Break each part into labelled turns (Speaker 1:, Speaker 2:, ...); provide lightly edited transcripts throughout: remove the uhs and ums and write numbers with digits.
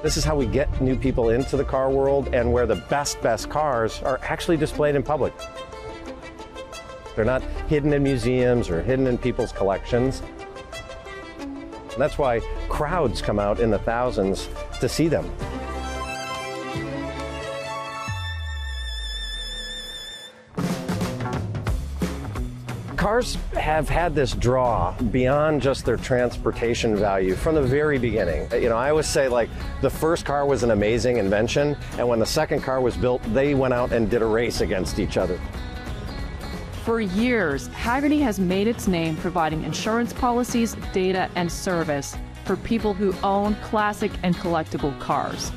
Speaker 1: This is how we get new people into the car world, and where the best cars are actually displayed in public. They're not hidden in museums or hidden in people's collections. And that's why crowds come out in the thousands to see them. Cars have had this draw beyond just their transportation value from the very beginning. You know, I always say, like, the first car was an amazing invention, and when the second car was built, they went out and did a race against each other.
Speaker 2: For years, Hagerty has made its name providing insurance policies, data, and service for people who own classic and collectible cars.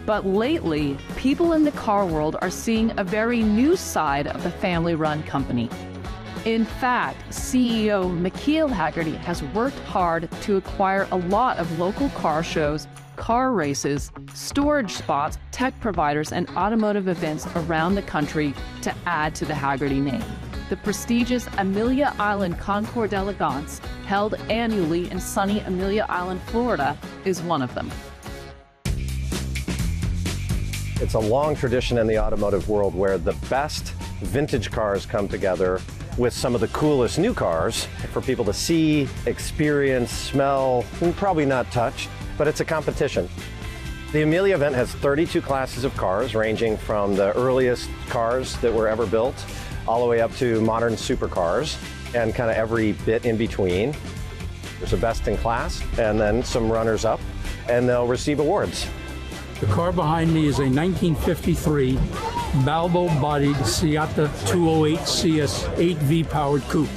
Speaker 2: But lately, people in the car world are seeing a very new side of the family-run company. In fact, CEO McKeel Hagerty has worked hard to acquire a lot of local car shows, car races, storage spots, tech providers, and automotive events around the country to add to the Hagerty name. The prestigious Amelia Concours d'Elegance, held annually in sunny Amelia Island, Florida, is one of them.
Speaker 1: It's a long tradition in the automotive world where the best vintage cars come together with some of the coolest new cars for people to see, experience, smell, and probably not touch, but it's a competition. The Amelia event has 32 classes of cars, ranging from the earliest cars that were ever built all the way up to modern supercars and kind of every bit in between. There's a best in class and then some runners up, and they'll receive awards.
Speaker 3: The car behind me is a 1953 Balbo-bodied Seata 208 CS 8V powered coupe.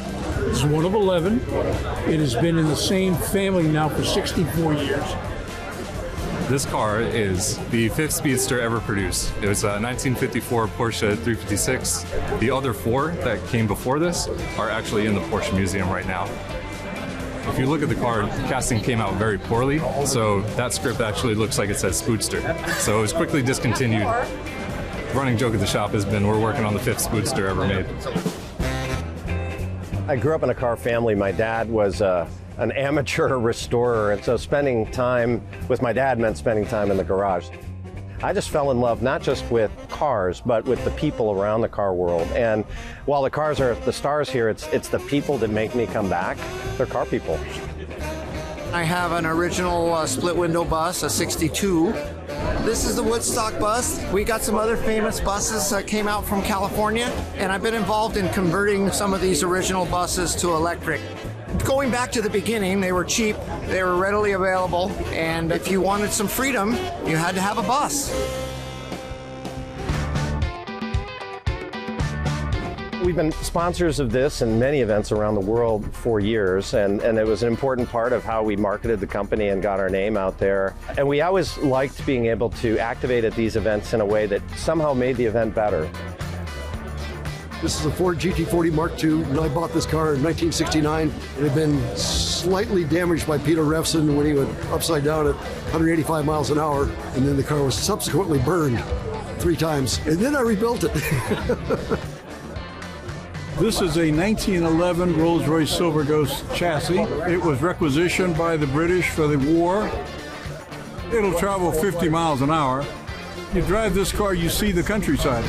Speaker 3: It's one of 11. It has been in the same family now for 64 years.
Speaker 4: This car is the fifth Speedster ever produced. It was a 1954 Porsche 356. The other four that came before this are actually in the Porsche Museum right now. If you look at the car, casting came out very poorly, so that script actually looks like it says Spoodster. So it was quickly discontinued. Running joke at the shop has been, we're working on the fifth Spoodster ever made.
Speaker 1: I grew up in a car family. My dad was an amateur restorer, and so spending time with my dad meant spending time in the garage. I just fell in love not just with cars, but with the people around the car world. And while the cars are the stars here, it's the people that make me come back. They're car people.
Speaker 5: I have an original split window bus, a 62. This is the Woodstock bus. We got some other famous buses that came out from California, and I've been involved in converting some of these original buses to electric. Going back to the beginning, they were cheap, they were readily available, and if you wanted some freedom, you had to have a bus.
Speaker 1: We've been sponsors of this and many events around the world for years, and it was an important part of how we marketed the company and got our name out there. And we always liked being able to activate at these events in a way that somehow made the event better.
Speaker 6: This is a Ford GT40 Mark II, and I bought this car in 1969. It had been slightly damaged by Peter Refson when he went upside down at 185 miles an hour, and then the car was subsequently burned 3 times, and then I rebuilt it.
Speaker 3: This is a 1911 Rolls-Royce Silver Ghost chassis. It was requisitioned by the British for the war. It'll travel 50 miles an hour. You drive this car, you see the countryside.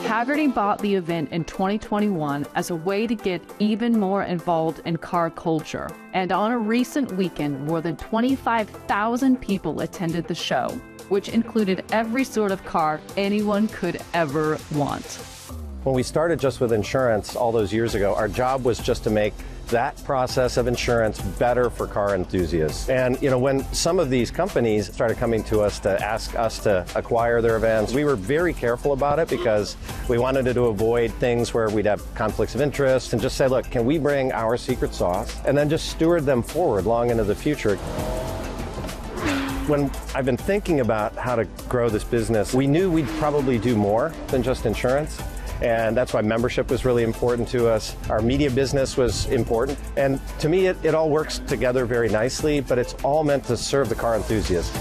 Speaker 2: Hagerty bought the event in 2021 as a way to get even more involved in car culture. And on a recent weekend, more than 25,000 people attended the show, which included every sort of car anyone could ever want.
Speaker 1: When we started just with insurance all those years ago, our job was just to make that process of insurance better for car enthusiasts. And you know, when some of these companies started coming to us to ask us to acquire their events, we were very careful about it because we wanted to avoid things where we'd have conflicts of interest and just say, look, can we bring our secret sauce and then just steward them forward long into the future. When I've been thinking about how to grow this business, we knew we'd probably do more than just insurance. And that's why membership was really important to us. Our media business was important. And to me, it all works together very nicely, but it's all meant to serve the car enthusiast.